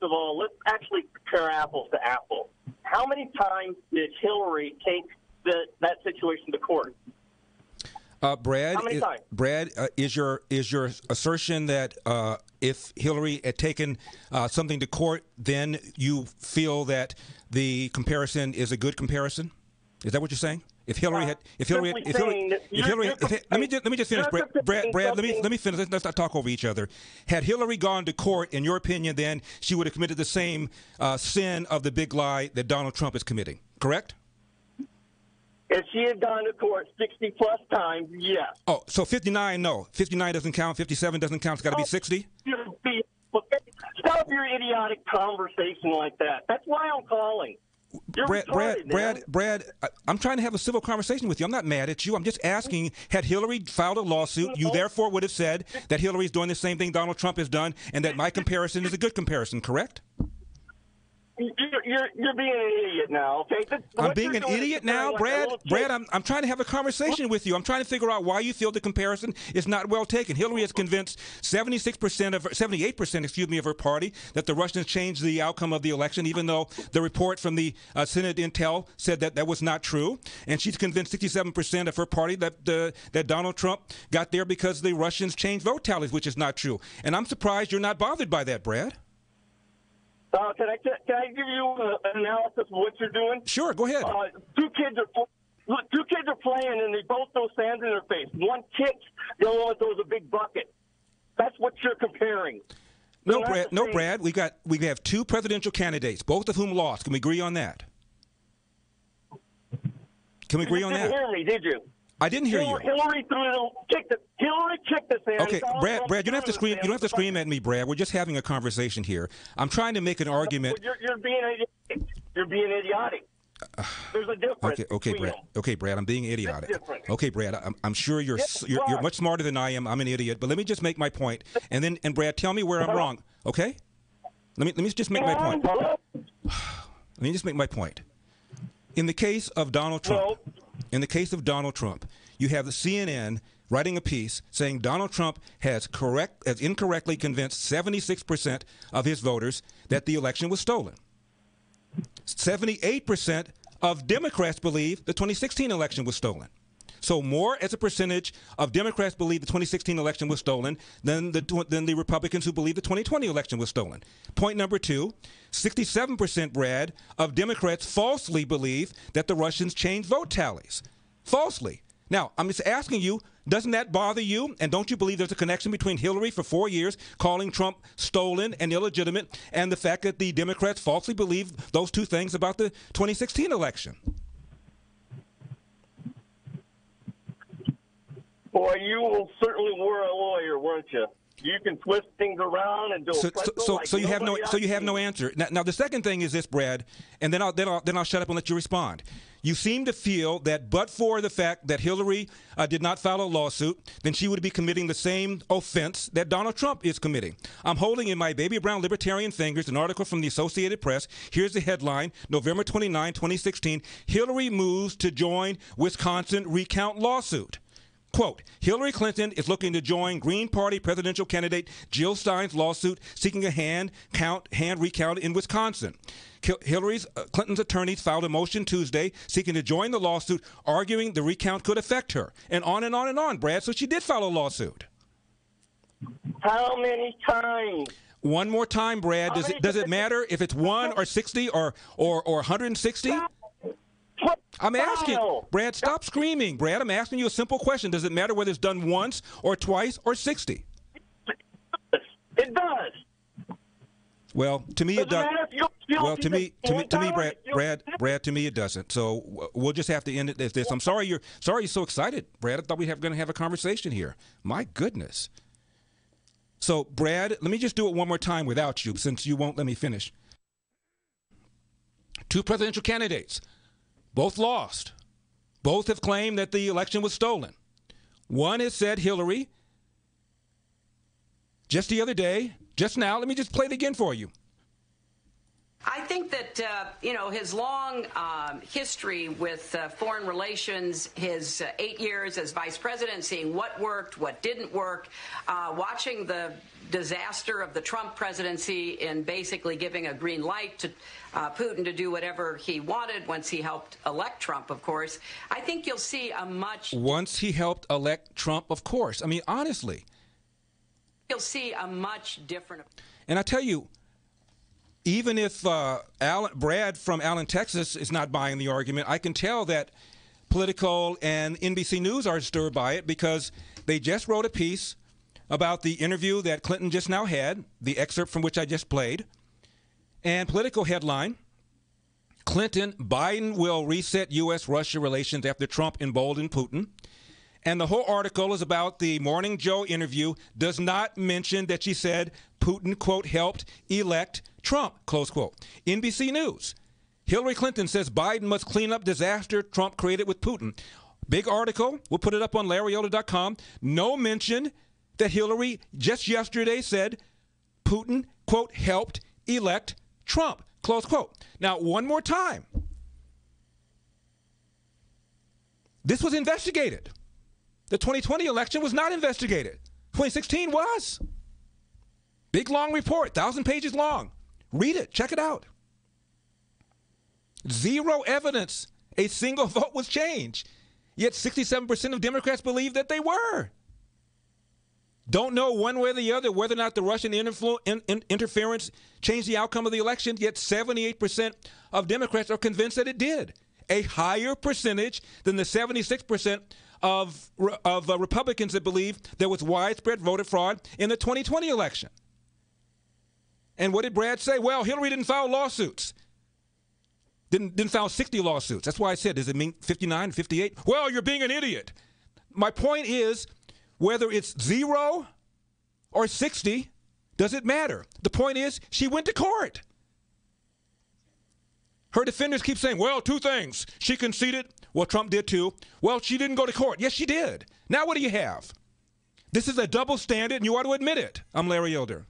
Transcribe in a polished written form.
of all, let's actually compare apples to apples. How many times did Hillary take that situation to court? Brad, How many times? Brad, is your assertion that if Hillary had taken something to court, then you feel that the comparison is a good comparison? Is that what you're saying? If Hillary had, let me just finish, Brad. Let me finish. Let's not talk over each other. Had Hillary gone to court, in your opinion, then she would have committed the same sin of the big lie that Donald Trump is committing. Correct? If she had gone to court 60-plus times, yes. Oh, so 59, no. 59 doesn't count. 57 doesn't count. It's got to be 60? Stop your idiotic conversation like that. That's why I'm calling. Brad, I'm trying to have a civil conversation with you. I'm not mad at you. I'm just asking, had Hillary filed a lawsuit, you therefore would have said that Hillary's doing the same thing Donald Trump has done and that my comparison is a good comparison, correct? You're being an idiot now, okay? I'm being an idiot now, Brad? Brad, I'm trying to have a conversation with you. I'm trying to figure out why you feel the comparison is not well taken. Hillary has convinced 78% of her party that the Russians changed the outcome of the election, even though the report from the Senate Intel said that that was not true. And she's convinced 67% of her party that Donald Trump got there because the Russians changed vote tallies, which is not true. And I'm surprised you're not bothered by that, Brad. Can I give you an analysis of what you're doing? Sure, go ahead. Two kids are playing, and they both throw sand in their face. One kicks, the other one throws a big bucket. That's what you're comparing. No, Brad. We have two presidential candidates, both of whom lost. Can we agree on that? Can we agree on that? You didn't hear me, did you? I didn't hear you. Hillary kicked the sand. Okay, Brad, you don't have to scream. You don't have to scream at me, Brad. We're just having a conversation here. I'm trying to make an argument. You're being idiotic. There's a difference. Okay, Brad. Okay, Brad. I'm being idiotic. Okay, Brad. I'm sure you're much smarter than I am. I'm an idiot. But let me just make my point, and Brad, tell me where I'm wrong. Okay? Let me just make my point. Let me just make my point. In the case of Donald Trump, you have the CNN writing a piece saying Donald Trump has incorrectly convinced 76% of his voters that the election was stolen. 78% of Democrats believe the 2016 election was stolen. So more as a percentage of Democrats believe the 2016 election was stolen than the Republicans who believe the 2020 election was stolen. Point number two, 67%, Brad, of Democrats falsely believe that the Russians changed vote tallies. Falsely. Now, I'm just asking you, doesn't that bother you? And don't you believe there's a connection between Hillary for 4 years calling Trump stolen and illegitimate and the fact that the Democrats falsely believe those two things about the 2016 election? Boy, you certainly were a lawyer, weren't you? You can twist things around and do so you have no answer. Now the second thing is this, Brad, and then I'll shut up and let you respond. You seem to feel that but for the fact that Hillary did not file a lawsuit, then she would be committing the same offense that Donald Trump is committing. I'm holding in my baby brown libertarian fingers an article from the Associated Press. Here's the headline, November 29, 2016, Hillary moves to join Wisconsin recount lawsuit. Quote, Hillary Clinton is looking to join Green Party presidential candidate Jill Stein's lawsuit seeking a hand recount in Wisconsin. Clinton's attorneys filed a motion Tuesday seeking to join the lawsuit, arguing the recount could affect her. And on and on and on, Brad. So she did file a lawsuit. How many times? One more time, Brad. Does it matter if it's 1 or 60 or 160? I'm asking, Brad, stop screaming. Brad, I'm asking you a simple question. Does it matter whether it's done once or twice or 60? It does. Well, to me it does. Well, to me, Brad, to me it doesn't. So we'll just have to end it as this. I'm sorry you're so excited, Brad. I thought we were going to have a conversation here. My goodness. So, Brad, let me just do it one more time without you, since you won't let me finish. Two presidential candidates. Both lost. Both have claimed that the election was stolen. One has said Hillary, just the other day, just now, let me just play it again for you. I think that, his long history with foreign relations, his 8 years as vice president, seeing what worked, what didn't work, watching the disaster of the Trump presidency in basically giving a green light to Putin to do whatever he wanted once he helped elect Trump, of course. I think you'll see a much... Once he helped elect Trump, of course. I mean, honestly. You'll see a much different... And I tell you, even if Brad from Allen, Texas is not buying the argument, I can tell that Politico and NBC News are disturbed by it because they just wrote a piece about the interview that Clinton just now had, the excerpt from which I just played. And Politico headline, Clinton, Biden will reset U.S.-Russia relations after Trump emboldened Putin. And the whole article is about the Morning Joe interview, does not mention that she said Putin, quote, helped elect Trump, close quote. NBC News, Hillary Clinton says Biden must clean up disaster Trump created with Putin. Big article, we'll put it up on LarryElder.com. No mention that Hillary just yesterday said Putin, quote, helped elect Trump, close quote. Now, one more time. This was investigated. The 2020 election was not investigated. 2016 was. Big, long report, 1,000 pages long. Read it. Check it out. Zero evidence a single vote was changed. Yet 67% of Democrats believe that they were. Don't know one way or the other whether or not the Russian interference changed the outcome of the election, yet 78% of Democrats are convinced that it did. A higher percentage than the 76% of Republicans that believe there was widespread voter fraud in the 2020 election. And what did Brad say? Well, Hillary didn't file lawsuits. Didn't file 60 lawsuits. That's why I said, does it mean 59, 58? Well, you're being an idiot. My point is, whether it's 0 or 60, does it matter? The point is, she went to court. Her defenders keep saying, well, two things. She conceded. Well, Trump did too. Well, she didn't go to court. Yes, she did. Now what do you have? This is a double standard, and you ought to admit it. I'm Larry Elder.